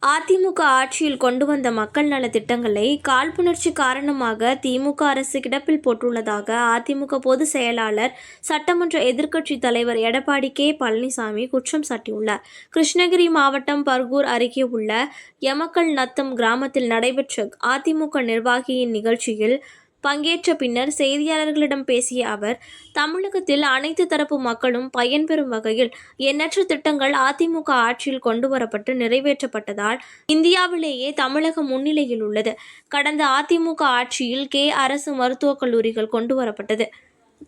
அதிமுக ஆட்சியில் கொண்டு வந்த மக்கள் நல திட்டங்களை காழ்ப்புணர்ச்சி காரணமாக திமுக அரசு கிடப்பில் போட்டுள்ளதாக அதிமுக பொதுச் செயலாளர், சட்டமன்ற எதிர்க்கட்சித் தலைவர் எடப்பாடி கே. பழனிசாமி குற்றம் சாட்டியுள்ளார். கிருஷ்ணகிரி மாவட்டம் பர்கூர் அருகே உள்ள எமக்கல் நத்தம் கிராமத்தில் நடைபெற்ற அதிமுக நிர்வாகியின் நிகழ்ச்சியில் பங்கேற்ற பின்னர் செய்தியாளர்களிடம் பேசிய அவர், தமிழகத்தில் அனைத்து தரப்பு மக்களும் பயன்பெறும் வகையில் எண்ணற்ற திட்டங்கள் அதிமுக ஆட்சியில் கொண்டுவரப்பட்டு நிறைவேற்றப்பட்டதால் இந்தியாவிலேயே தமிழகம் முன்னிலையில் உள்ளது. கடந்த அதிமுக ஆட்சியில் அரசு மருத்துவக் கல்லூரிகள் கொண்டுவரப்பட்டது.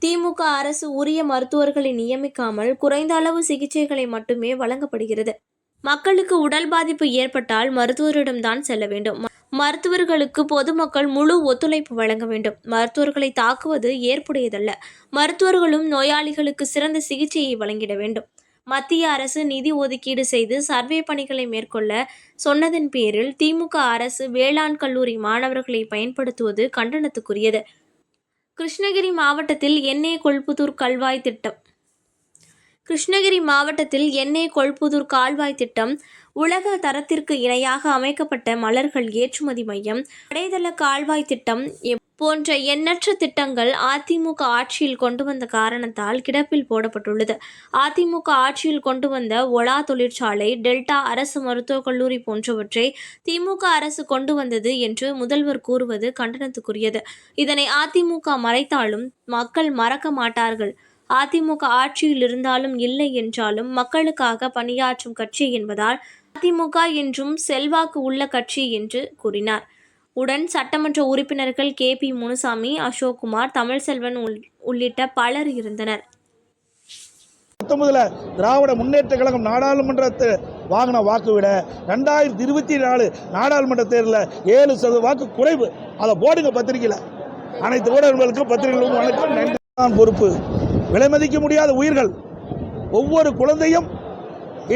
திமுக அரசு உரிய மருத்துவர்களை நியமிக்காமல் குறைந்த அளவு சிகிச்சைகளை மட்டுமே வழங்கப்படுகிறது. மக்களுக்கு உடல் பாதிப்பு ஏற்பட்டால் மருத்துவரிடம்தான் செல்ல வேண்டும். மருத்துவர்களுக்கு பொதுமக்கள் முழு ஒத்துழைப்பு வழங்க வேண்டும். மருத்துவர்களை தாக்குவது ஏற்புடையதல்ல. மருத்துவர்களும் நோயாளிகளுக்கு சிறந்த சிகிச்சையை வழங்கிட வேண்டும். மத்திய அரசு நிதி ஒதுக்கீடு செய்து சர்வே பணிகளை மேற்கொள்ள சொன்னதன் பேரில் திமுக அரசு வேளாண் கல்லூரி மாணவர்களை பயன்படுத்துவது கண்டனத்துக்குரியது. கிருஷ்ணகிரி மாவட்டத்தில் எண்ணெய் கொள்புதூர் கால்வாய் திட்டம் கால்வாய் திட்டம், உலக தரத்திற்கு இணையாக அமைக்கப்பட்ட மலர்கள் ஏற்றுமதி மையம், கடைதள கால்வாய் திட்டம் போன்ற எண்ணற்ற திட்டங்கள் அதிமுக ஆட்சியில் கொண்டு வந்த காரணத்தால் கிடப்பில் போடப்பட்டுள்ளது. அதிமுக ஆட்சியில் கொண்டு வந்த ஒலா தொழிற்சாலை, டெல்டா அரசு மருத்துவக் கல்லூரி போன்றவற்றை திமுக அரசு கொண்டு வந்தது என்று முதல்வர் கூறுவது கண்டனத்துக்குரியது. இதனை அதிமுக மறைத்தாலும் மக்கள் மறக்க மாட்டார்கள். அதிமுக ஆட்சியில் இருந்தாலும் இல்லை என்றாலும் மக்களுக்காக பணியாற்றும் கட்சி என்பதால் அதிமுக என்றும் செல்வாக்கு உள்ள கட்சி என்று கூறினார். உடன் சட்டமன்ற உறுப்பினர்கள் KP முனுசாமி, அசோக்குமார், தமிழ்செல்வன் உள்ளிட்ட பலர் இருந்தனர். திராவிட முன்னேற்ற கழகம் நாடாளுமன்றத்தில் வாங்கின வாக்கு விட 2024 நாடாளுமன்ற தேர்தலில் 7% வாக்கு குறைவு. அதை போடுங்க பத்திரிகையில். அனைத்து ஊடகங்களுக்கும் பத்திரிகைகளுக்கும் வணக்கம், நன்றி. தான் பொறுப்பு. விலை மதிக்க முடியாத உயிர்கள். ஒவ்வொரு குழந்தையும்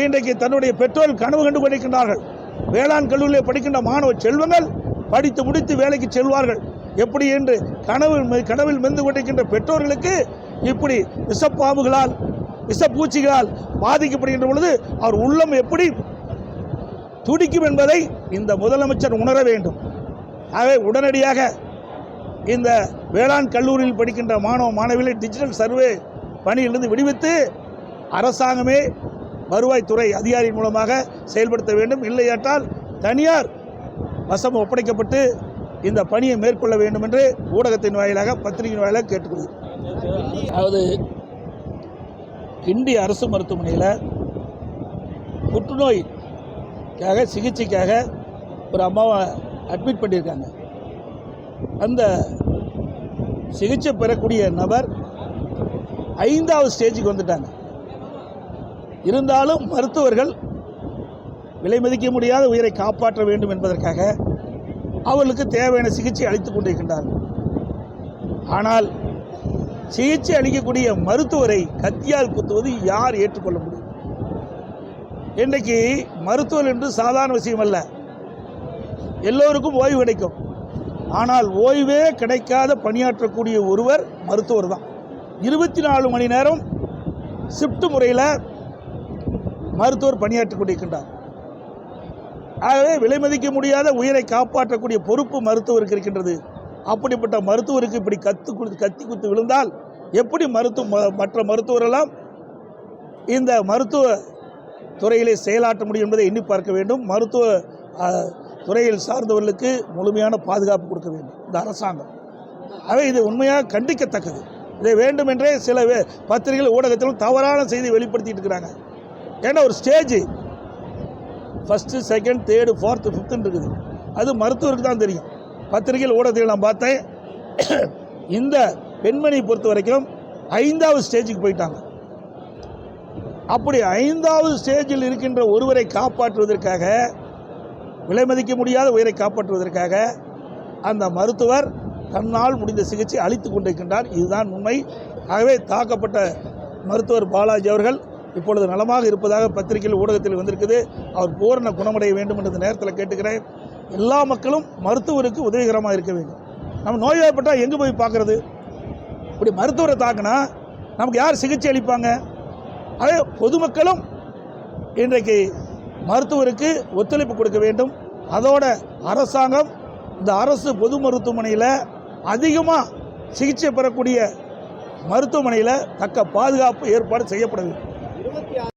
இன்றைக்கு தன்னுடைய பெற்றோர் கனவு கண்டு கொண்டிருக்கின்றார்கள். வேளாண் கல்லூரியில் படிக்கின்ற மாணவ செல்வங்கள் படித்து முடித்து வேலைக்கு செல்வார்கள் எப்படி என்று கனவில் மெந்து கொண்டிருக்கின்ற பெற்றோர்களுக்கு இப்படி விஷப்பாம்புகளால் விஷப்பூச்சிகளால் பாதிக்கப்படுகின்ற பொழுது அவர் உள்ளம் எப்படி துடிக்கும் என்பதை இந்த முதலமைச்சர் உணர வேண்டும். ஆகவே உடனடியாக இந்த வேளாண் கல்லூரியில் படிக்கின்ற மாணவ மாணவிகளை டிஜிட்டல் சர்வே பணியிலிருந்து விடுவித்து அரசாங்கமே வருவாய்த்துறை அதிகாரியின் மூலமாக செயல்படுத்த வேண்டும். இல்லையேற்றால் தனியார் வசம் ஒப்படைக்கப்பட்டு இந்த பணியை மேற்கொள்ள வேண்டும் என்று ஊடகத்தின் வாயிலாக, பத்திரிகையின் வாயிலாக கேட்டுக்கொள்கிறேன். அதாவது கிண்டி அரசு மருத்துவமனையில் புற்றுநோய்க்காக சிகிச்சைக்காக ஒரு அம்மாவை அட்மிட் பண்ணியிருக்காங்க. அந்த சிகிச்சை பெறக்கூடிய நபர் 5வது ஸ்டேஜுக்கு வந்துட்டாங்க. இருந்தாலும் மருத்துவர்கள் விலை மதிக்க முடியாத உயிரை காப்பாற்ற வேண்டும் என்பதற்காக அவர்களுக்கு தேவையான சிகிச்சை அளித்துக் கொண்டிருக்கின்றார்கள். ஆனால் சிகிச்சை அளிக்கக்கூடிய மருத்துவரை கத்தியால் குத்துவது யார் ஏற்றுக்கொள்ள முடியும்? இன்றைக்கு மருத்துவர் என்று சாதாரண விஷயம் அல்ல. எல்லோருக்கும் ஓய்வு கிடைக்கும். ஆனால் ஓய்வே கிடைக்காத பணியாற்றக்கூடிய ஒருவர் மருத்துவர் தான். 24 மணி நேரம் ஷிஃப்ட் முறையில் மருத்துவர் பணியாற்றிக் கொண்டிருக்கின்றார். ஆகவே விலை மதிக்க முடியாத உயிரை காப்பாற்றக்கூடிய பொறுப்பு மருத்துவருக்கு இருக்கின்றது. அப்படிப்பட்ட மருத்துவருக்கு இப்படி கத்தி குத்து விழுந்தால் எப்படி மற்ற மருத்துவரெல்லாம் இந்த மருத்துவ துறையிலே செயலாற்ற முடியும் என்பதை எண்ணி பார்க்க வேண்டும். மருத்துவ துறையில் சார்ந்தவர்களுக்கு முழுமையான பாதுகாப்பு கொடுக்க வேண்டும் இந்த அரசாங்கம். ஆகவே இது உண்மையாக கண்டிக்கத்தக்கது. இதை வேண்டுமென்றே சில பத்திரிகைகள் ஊடகத்திலும் தவறான செய்தி வெளிப்படுத்திட்டு இருக்கிறாங்க. ஏன்னா ஒரு ஸ்டேஜ் 1, 2, 3, 4, 5 இருக்குது. அது மருத்துவருக்கு தான் தெரியும். பத்திரிகைகள் ஊடகத்தில் நான் பார்த்தேன். இந்த பெண்மணியை பொறுத்த வரைக்கும் 5வது ஸ்டேஜுக்கு போயிட்டாங்க. அப்படி 5வது ஸ்டேஜில் இருக்கின்ற ஒருவரை காப்பாற்றுவதற்காக, விலை மதிக்க முடியாத உயிரை காப்பாற்றுவதற்காக அந்த மருத்துவர் தன்னால் முடிந்த சிகிச்சை அளித்துக் கொண்டிருக்கின்றார். இதுதான் உண்மை. ஆகவே தாக்கப்பட்ட மருத்துவர் பாலாஜி அவர்கள் இப்பொழுது நலமாக இருப்பதாக பத்திரிகையில் ஊடகத்தில் வந்திருக்குது. அவர் பூரண குணமடைய வேண்டும் என்ற நேரத்தில் கேட்டுக்கிறேன். எல்லா மக்களும் மருத்துவருக்கு உதவிகரமாக இருக்க வேண்டும். நம்ம நோய்வாய்ப்பட்டால் எங்கே போய் பார்க்குறது? இப்படி மருத்துவரை தாக்கினா நமக்கு யார் சிகிச்சை அளிப்பாங்க? அதே பொதுமக்களும் இன்றைக்கு மருத்துவருக்கு ஒத்துழைப்பு கொடுக்க வேண்டும். அதோட அரசாங்கம் இந்த அரசு பொது மருத்துவமனையில் அதிகமாக சிகிச்சை பெறக்கூடிய மருத்துவமனையில் தக்க பாதுகாப்பு ஏற்பாடு செய்யப்பட வேண்டும்.